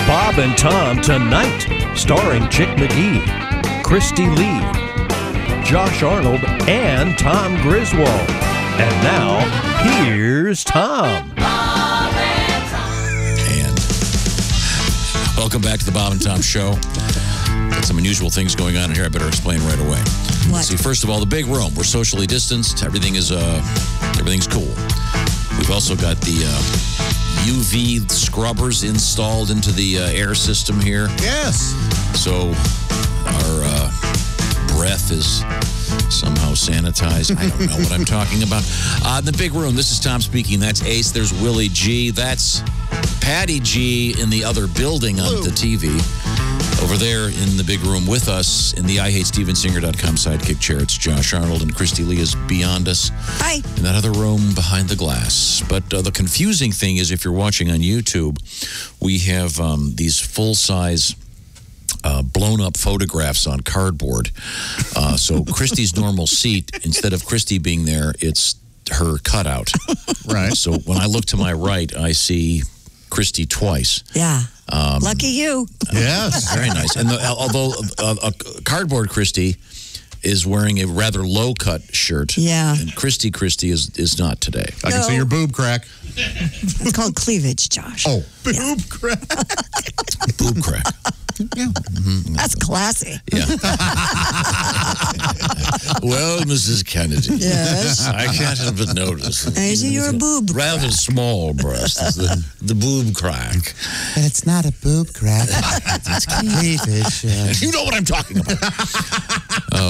Bob and Tom Tonight, starring Chick McGee, Christy Lee, Josh Arnold, and Tom Griswold. And now, here's Tom. And welcome back to the Bob and Tom Show. Got some unusual things going on in here. I better explain right away. What? Let's see, first of all, the big room. We're socially distanced. Everything's cool. We've also got the UV scrubbers installed into the air system here. Yes. So our breath is somehow sanitized. I don't know what I'm talking about. The big room. This is Tom speaking. That's Ace. There's Willie G. That's Patty G in the other building on the TV. Over there in the big room with us in the IHateStevenSinger.com sidekick chair, it's Josh Arnold, and Christy Lee is beyond us. Hi. In that other room behind the glass. But the confusing thing is, if you're watching on YouTube, we have these full-size blown-up photographs on cardboard. So Christy's normal seat, instead of Christy being there, it's her cutout. Right. So when I look to my right, I see Christy twice. Yeah. Lucky you. Yes. Very nice. And although cardboard Christy is wearing a rather low-cut shirt. Yeah. And Christy is not today. I can see your boob crack. It's called cleavage, Josh. Oh, boob crack. Boob crack. Yeah. Mm-hmm. That's classy. Yeah. Well, Mrs. Kennedy. Yes. I can't help but notice. I see your boob. Rather small breast is the boob crack. But it's not a boob crack. It's cleavage. You know what I'm talking about.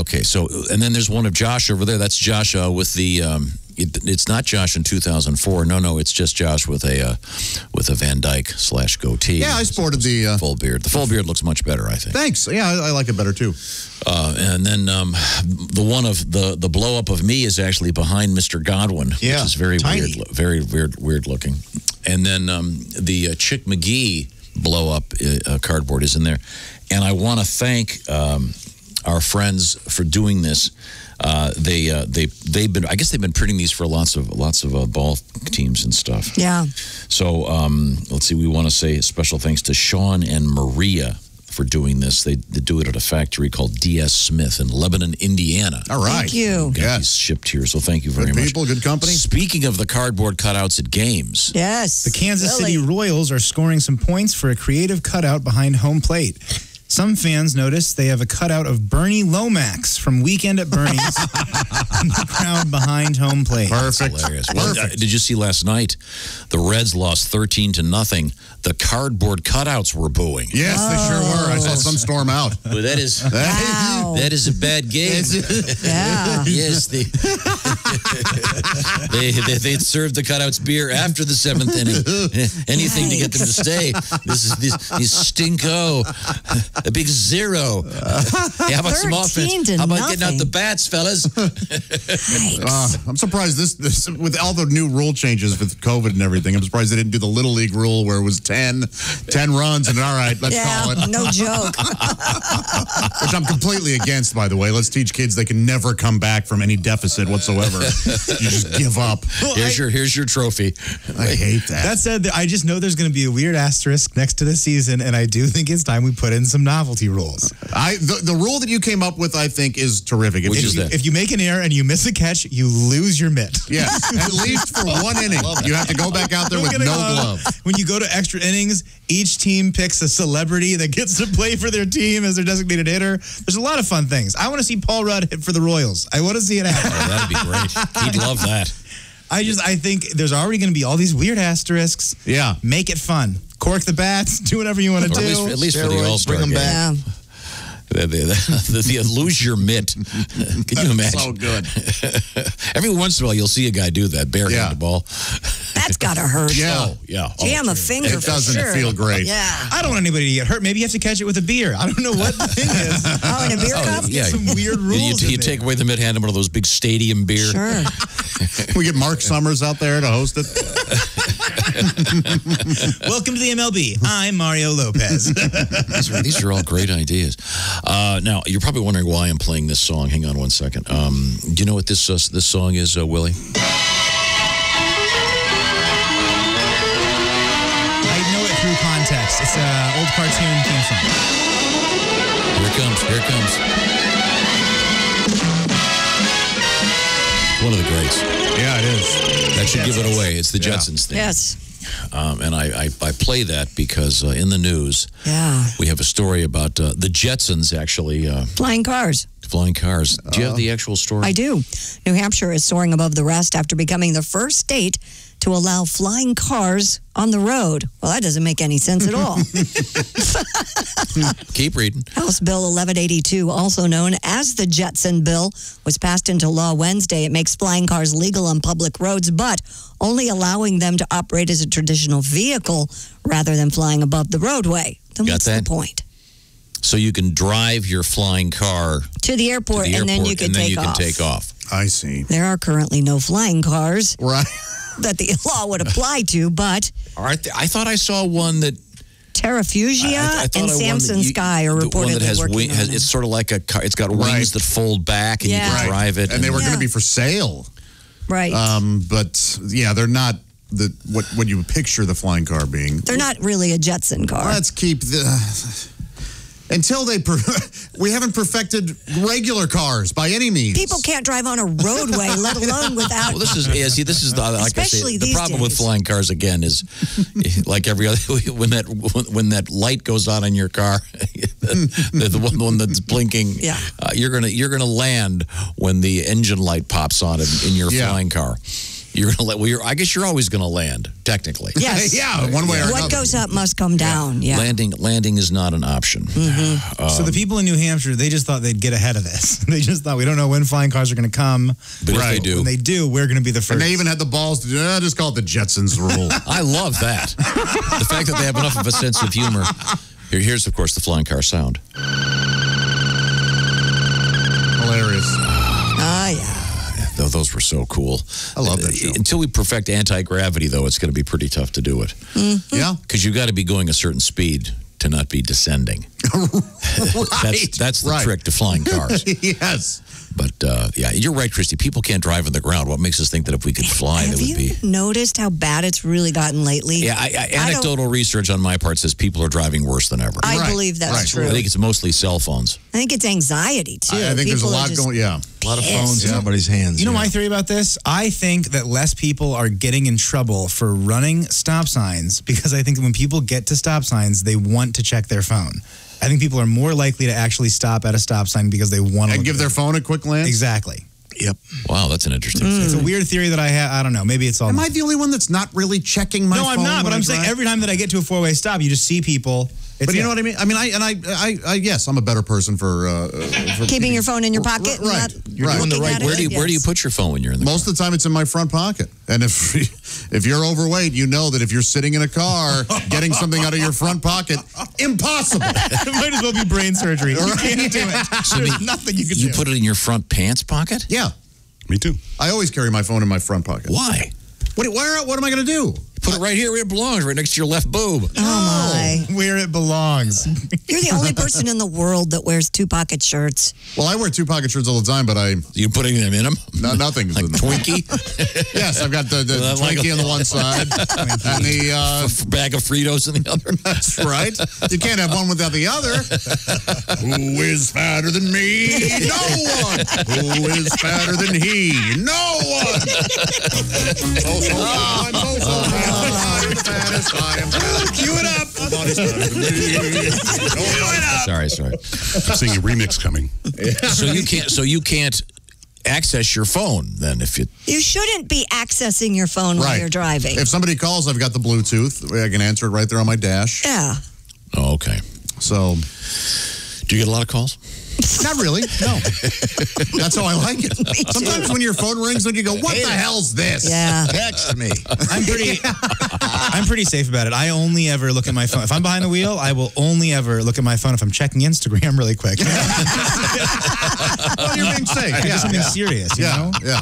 Okay, so, and then there's one of Josh over there. That's Josh with the, it's not Josh in 2004. No, it's just Josh with a Van Dyke / goatee. Yeah, I sported the full beard. The full beard looks much better, I think. Thanks. Yeah, I like it better too. And then the one of the blow up of me is actually behind Mr. Godwin, which is very tiny. weird looking. And then the Chick McGee blow up cardboard is in there. And I want to thank our friends for doing this. They've been, I guess they've been printing these for lots of ball teams and stuff. Yeah. So let's see. We want to say special thanks to Sean and Maria for doing this. They do it at a factory called DS Smith in Lebanon, Indiana. All right. Thank you. Got these shipped here, so thank you very Good much. people, good company. Speaking of the cardboard cutouts at games. Yes. The Kansas City Royals are scoring some points for a creative cutout behind home plate. Some fans noticed they have a cutout of Bernie Lomax from Weekend at Bernie's in the crowd behind home plate. Perfect. Hilarious. Well, did you see last night? The Reds lost 13-0. The cardboard cutouts were booing. Yes, they sure were. I saw some storm out. Well, that is Wow. that is a bad game. Yeah. Yes, they served the cutouts beer after the 7th inning. Anything to get them to stay. This is these stinko. A big 0. How about some offense? How about getting out the bats, fellas? I'm surprised this with all the new rule changes with COVID and everything. I'm surprised they didn't do the Little League rule where it was 10 runs and all right, let's call it. No joke. Which I'm completely against, by the way. Let's teach kids they can never come back from any deficit whatsoever. You just give up. Here's your trophy. I hate that. That said, I just know there's going to be a weird asterisk next to the season, and I do think it's time we put in some novelty rules. The rule that you came up with, I think, is terrific. Which is that? If you make an error and you miss a catch, you lose your mitt. Yes, at least for one inning. You have to go back out there with no glove. When you go to extra innings, each team picks a celebrity that gets to play for their team as their designated hitter. There's a lot of fun things. I want to see Paul Rudd hit for the Royals. I want to see it happen. Oh, that'd be great. He'd love that. I think there's already going to be all these weird asterisks. Yeah. Make it fun. Cork the bats. Do whatever you want to do. At least for the All-Star bring them game. back. Yeah. The lose your mitt. Can you imagine? So good. Every once in a while, you'll see a guy do that, barehanded ball. That's got to hurt. Yeah. Oh, yeah. Jam a finger It doesn't for sure. feel great. Yeah. I don't want anybody to get hurt. Maybe you have to catch it with a beer. I don't know what the thing is. Oh, in a beer cup? Yeah. Some weird rules. You take away the mitt, hand him one of those big stadium beer. Sure. We get Mark Summers out there to host it. Welcome to the MLB. I'm Mario Lopez. These are all great ideas. Now, you're probably wondering why I'm playing this song. Hang on one second. Do you know what this song is, Willie? text. It's an old cartoon theme song. Here it comes. Here it comes. One of the greats. Yeah, it is. That should give it away. It's the Jetsons thing. Yes. And I play that because in the news, we have a story about the Jetsons actually Flying cars. flying cars. Do you have the actual story? I do. New Hampshire is soaring above the rest after becoming the first state to allow flying cars on the road. Well, that doesn't make any sense at all. Keep reading. House Bill 1182, also known as the Jetson Bill, was passed into law Wednesday. It makes flying cars legal on public roads, but only allowing them to operate as a traditional vehicle rather than flying above the roadway. Then Got what's that? the point? So you can drive your flying car To the airport, and then you can take off. I see. There are currently no flying cars Right. that the law would apply to, but I thought I saw one that Terrafugia I thought and I won Samson that Sky are the one reportedly that has working on it. it's sort of like a car. It's got wings Right. that fold back, and you can drive it. And they were going Yeah. to be for sale. Right. But yeah, they're not what you picture the flying car being. They're not really a Jetson car. Let's keep until we haven't perfected regular cars by any means. People can't drive on a roadway, let alone without. Well, this is like I Especially say, the these problem with days. flying cars again is like every other when that light goes on in your car, the one that's blinking. Yeah. You're gonna land when the engine light pops on in your flying car. You're gonna let. Well, I guess you're always gonna land technically. Yes. Yeah, one way or another. What goes up must come down. Yeah. Landing is not an option. So the people in New Hampshire, they just thought they'd get ahead of this. They just thought, we don't know when flying cars are going to come. But if they do, When they do, we're going to be the first. And they even had the balls to just call it the Jetsons rule. I love that. The fact that they have enough of a sense of humor. Here's of course the flying car sound. Hilarious. Yeah. Those were so cool. I love that show. Until we perfect anti-gravity, though, it's going to be pretty tough to do it. Yeah. Because you got to be going a certain speed to not be descending. That's the trick to flying cars. Yes. But, yeah, you're right, Christy. People can't drive on the ground. What makes us think that if we could fly, Have that would be... you noticed how bad it's really gotten lately? Yeah, anecdotal research on my part says people are driving worse than ever. I Right, believe that's right. true. I think it's mostly cell phones. I think it's anxiety, too. I think there's a People are lot just going. Yeah. A lot of pissed. phones in somebody's hands. You know my theory about this? I think that less people are getting in trouble for running stop signs because I think that when people get to stop signs, they want to check their phone. I think people are more likely to actually stop at a stop sign because they want to And give their phone a quick glance. Exactly. Yep. Wow, that's an interesting thing. It's a weird theory that I have. I don't know. Maybe it's all. Am I the only one that's not really checking my no, phone? I'm not. But when I I'm saying drive? every time that I get to a four-way stop, you just see people. But you know what I mean? I mean, I yes, I'm a better person for keeping your phone in your pocket. and Right. not You're doing the looking right- at it? Where do you Yes. put your phone when you're in the Most of the time, it's in my front pocket. And if you're overweight, you know that if you're sitting in a car, getting something out of your front pocket, impossible. It might as well be brain surgery. You can't do it. There's nothing you can do. You put it in your front pants pocket? Yeah, Me too. I always carry my phone in my front pocket. Why? What am I going to do? Put it right here where it belongs, right next to your left boob. Oh, my. Where it belongs. You're the only person in the world that wears two-pocket shirts. Well, I wear two pocket shirts all the time, but You putting them in them? nothing. Like Twinkie? Yes, I've got the Like Twinkie on the one side and the. A bag of Fritos in the other? That's right. You can't have one without the other. Who is fatter than me? No one. Who is fatter than he? No one. I'm fattest. I am fattest. Cue it up. Nobody's fatter than me. Sorry. I'm seeing a remix coming. So you can't access your phone then if you... You shouldn't be accessing your phone while Right. you're driving. If somebody calls, I've got the Bluetooth. I can answer it right there on my dash. Yeah. Oh, okay. So, Do you get a lot of calls? not really. No. That's how I like it. Sometimes when your phone rings, then you go, "What the hell's this?" Yeah. Text me. I'm pretty safe about it. I only ever look at my phone. If I'm behind the wheel, I will only ever look at my phone if I'm checking Instagram really quick. Well, you're being safe. Yeah, something serious, you know? Yeah.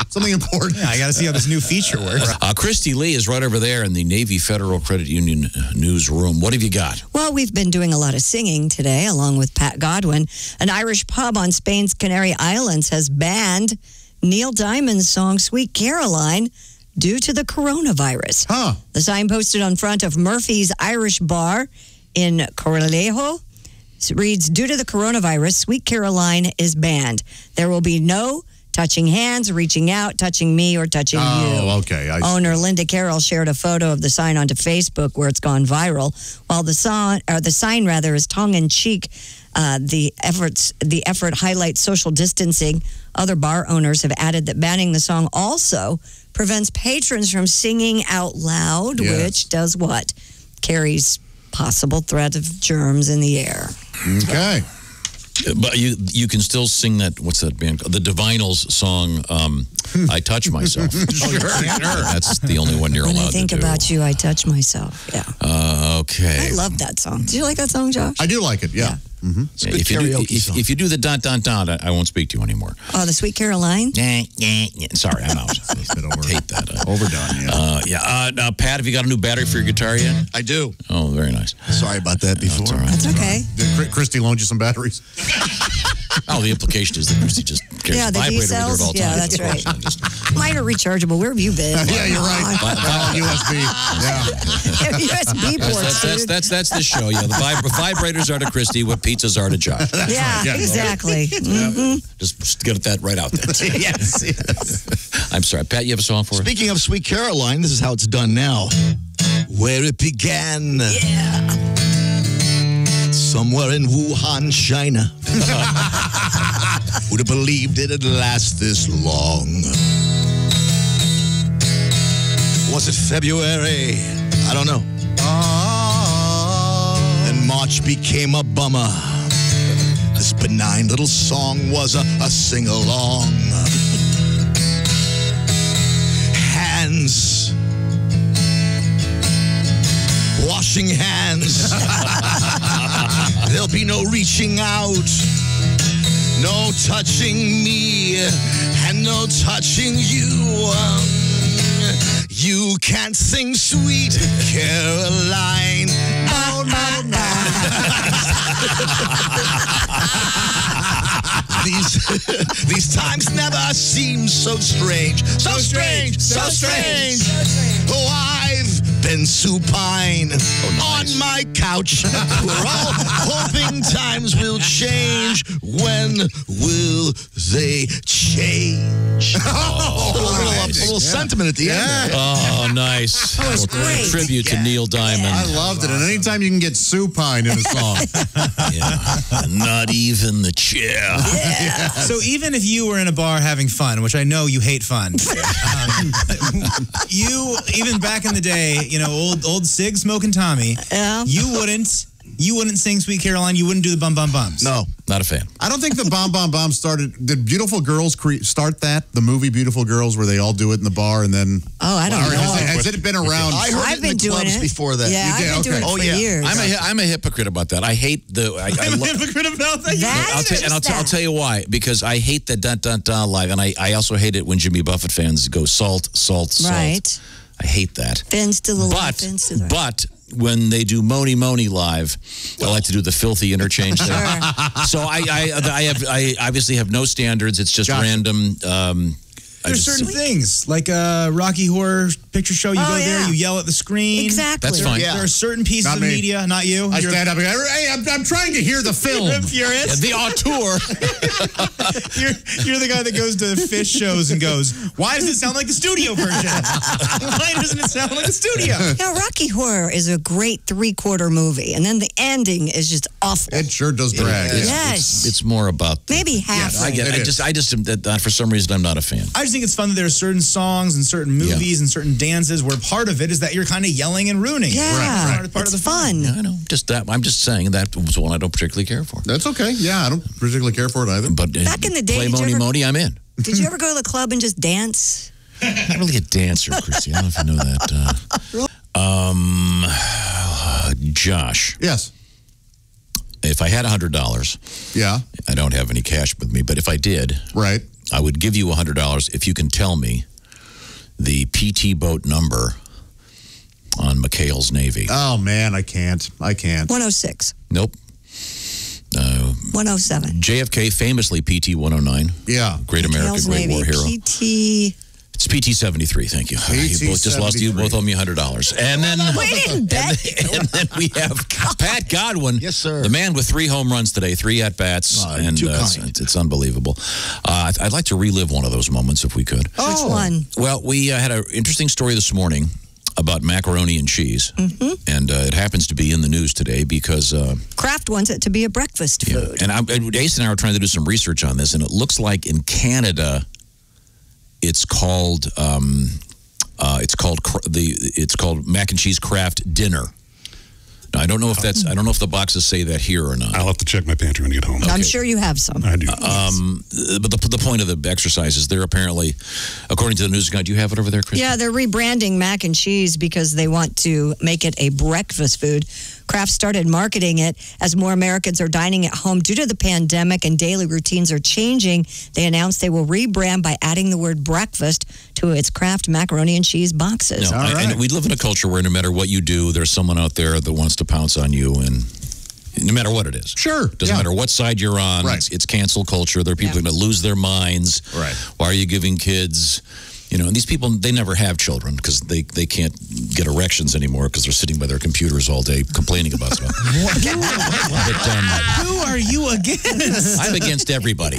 Something important. Yeah, I got to see how this new feature works. Christy Lee is right over there in the Navy Federal Credit Union newsroom. What have you got? Well, we've been doing a lot of singing today, along with Pat Godwin. An Irish pub on Spain's Canary Islands has banned Neil Diamond's song Sweet Caroline due to the coronavirus. Huh. The sign posted on front of Murphy's Irish Bar in Corralejo reads, due to the coronavirus, Sweet Caroline is banned. There will be no touching hands, reaching out, touching me, or touching you. Oh, okay. Owner Linda Carroll shared a photo of the sign onto Facebook where it's gone viral. While the sign is tongue-in-cheek, the effort highlights social distancing. Other bar owners have added that banning the song also prevents patrons from singing out loud, Yes. which does what? Carries possible threat of germs in the air. Okay. But you can still sing that, what's that band called? The Divinals song, I Touch Myself. Sure. That's the only one you're When allowed I think to do. about you, I touch myself. Yeah. Okay. I love that song. Did you like that song, Josh? I do like it, yeah. It's a good karaoke song. If you do the dot, I won't speak to you anymore. Oh, the Sweet Caroline? Sorry, I'm out. Hate that. Overdone, yeah. Pat, have you got a new battery for your guitar yet? I do. Oh, very nice. Sorry about that before. That's all right. That's okay. Did Christy loan you some batteries? Oh, the implication is that Christy just carries Yeah, a the vibrator with her D-cells? at all times. Yeah, that's of course, right. and just- Mine are rechargeable. Where have you been? Yeah, you're right. USB. Yeah. USB ports, dude. That's the show. Yeah, the vibrators are to Christy what pizzas are to Josh. Yeah, Yeah. exactly. Mhm. Just get that right out there. Yes. I'm sorry, Pat. You have a song for us? Speaking of Sweet Caroline, this is how it's done now. Where it began. Yeah. Somewhere in Wuhan, China. Would have believed it'd last this long. Was it February? I don't know. Then March became a bummer. This benign little song was a sing-along. Hands. Washing hands. There'll be no reaching out, no touching me, and no touching you. You can't sing Sweet Caroline. These times never seem so strange. So strange, so strange. Oh, I've been supine on my couch. We're all hoping times will change. When will they change? A little sentiment at the end. Oh, nice. That was great. Tribute to Neil Diamond. I loved it. And anytime you can get supine in a song. Yeah. Not even the chair. So even if you were in a bar having fun, which I know you hate fun, you even back in the day, you know, old Sig smoking Tommy, Yeah. you wouldn't sing Sweet Caroline. You wouldn't do the bum bum bums. No. Not a fan. I don't think the Bomb Bomb Bomb started. Did Beautiful Girls start that? The movie Beautiful Girls, where they all do it in the bar and then. Oh, I don't Or know. has it been around? I heard I've it been in the doing clubs it before that. Yeah, You I've did? been doing Okay. it for years. I'm a hypocrite about that. I hate the. I'm a hypocrite about that. I'll tell you why. Because I hate the dun dun dun live, and I also hate it when Jimmy Buffett fans go salt, salt, salt. Right. I hate that. Fins to the left, fins to the right. But when they do Moni Moni live, I like to do the filthy interchange thing. So I obviously have no standards. It's just Josh. random. There's certain things, like a Rocky Horror Picture Show. You Oh, go there, yeah. you yell at the screen. Exactly. That's fine. Yeah. There are certain pieces Not of me. media, not you. I You're stand up and go, hey, I'm trying to hear the film. furious. The auteur. You're the guy that goes to fish shows and goes, why does it sound like the studio version? Why doesn't it sound like the studio? Now, Rocky Horror is a great 3/4 movie, and then the ending is just awful. It sure does drag. Yes. It's more about. Maybe half. I get. It I just for some reason I'm not a fan. I just think it's fun that there are certain songs and certain movies and certain dances where part of it is that you're kind of yelling and ruining. Yeah, Part of it's the fun. I know. Just that. I'm just saying that was one I don't particularly care for. That's okay. Yeah, I don't particularly care for it either. But Back in the day, play did you Moni ever- Moni, I'm in. Did you ever go to the club and just dance? I'm not really a dancer, Chrissy. I don't know if you know that. Josh, Yes. if I had $100, Yeah. I don't have any cash with me, but if I did, Right. I would give you $100 if you can tell me the PT boat number on McHale's Navy. Oh man, I can't. 106, Nope. 107. JFK famously PT 109. Yeah. Great American Hell's Great Navy, War hero. PT. It's PT73, thank you. You both just lost. You both owe me $100. And then We didn't bet. And then we have Pat Godwin. Yes, sir. The man with 3 home runs today, 3 at-bats. And too kind. it's unbelievable. I'd like to relive one of those moments if we could. Which one? Well, we had an interesting story this morning about macaroni and cheese. And it happens to be in the news today because... Kraft wants it to be a breakfast food. And Ace and I were trying to do some research on this, and it looks like in Canada... It's called mac and cheese Kraft dinner. Now, I don't know if the boxes say that here or not. I'll have to check my pantry when I get home. I'm sure you have some. I do. But the point of the exercise is they're apparently, according to the news account, do you have it over there, Chris? Yeah, they're rebranding mac and cheese because they want to make it a breakfast food. Kraft started marketing it as more Americans are dining at home due to the pandemic and daily routines are changing. They announced they will rebrand by adding the word breakfast to its Kraft macaroni and cheese boxes. No, and we live in a culture where no matter what you do, there's someone out there that wants to pounce on you, and no matter what it is. Sure. Doesn't matter what side you're on. Right. It's cancel culture. There are people going to lose their minds. Right. Why are you giving kids... and these people, they never have children because they can't get erections anymore because they're sitting by their computers all day complaining about stuff. Who are you against? I'm against everybody.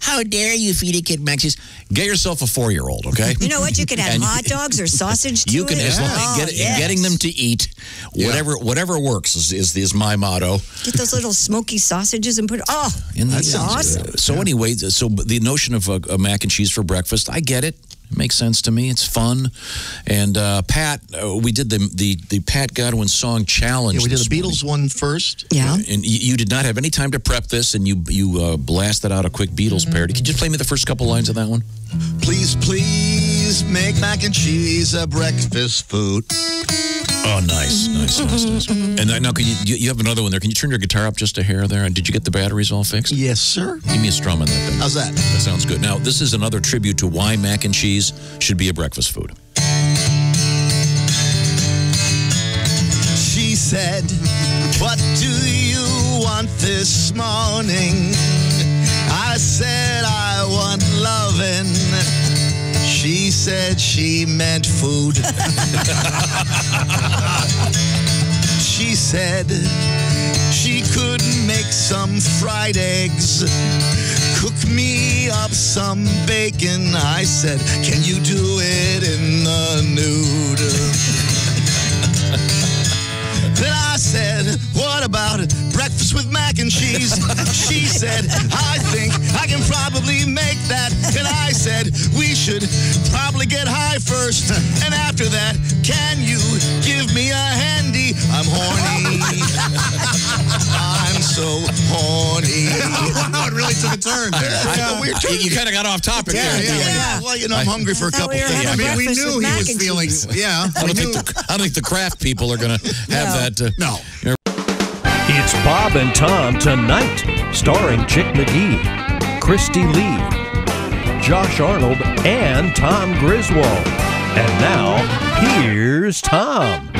How dare you feed a kid mac and cheese? Get yourself a 4-year-old, okay? You know what? You could add hot dogs or sausage to you can, it. as long getting them to eat, whatever works is my motto. Get those little smoky sausages and put it. Oh, that's awesome. So anyway, the notion of a mac and cheese for breakfast, I get it. It makes sense to me. It's fun. And Pat, we did the Pat Godwin song challenge. Yeah, we did the morning. Beatles one first. Yeah. And you did not have any time to prep this, and you blasted out a quick Beatles parody. Could you just play me the first couple lines of that one? Please, please make mac and cheese a breakfast food. Oh, nice. And now, can you have another one there? Can you turn your guitar up just a hair there? And did you get the batteries all fixed? Yes, sir. Give me a strum on that thing. How's that? That sounds good. Now, this is another tribute to why mac and cheese should be a breakfast food. She said, what do you want this morning? I said, I want lovin'. She said she meant food. She said she could make some fried eggs, cook me up some bacon. I said, can you do it in the nude? Then I said, what about breakfast with mac and cheese? She said, I think I can probably make that. And I said, we should probably get high first. And after that, can you give me a handy? I'm horny. I'm so horny. Wow, it really took a turn there. You kind of got off topic there. Yeah. Well, I'm hungry for a couple things. I mean, we knew he was feeling... Yeah. I don't think the Kraft people are going to have that. No. It's Bob and Tom Tonight, starring Chick McGee, Christy Lee, Josh Arnold, and Tom Griswold. And now, here's Tom.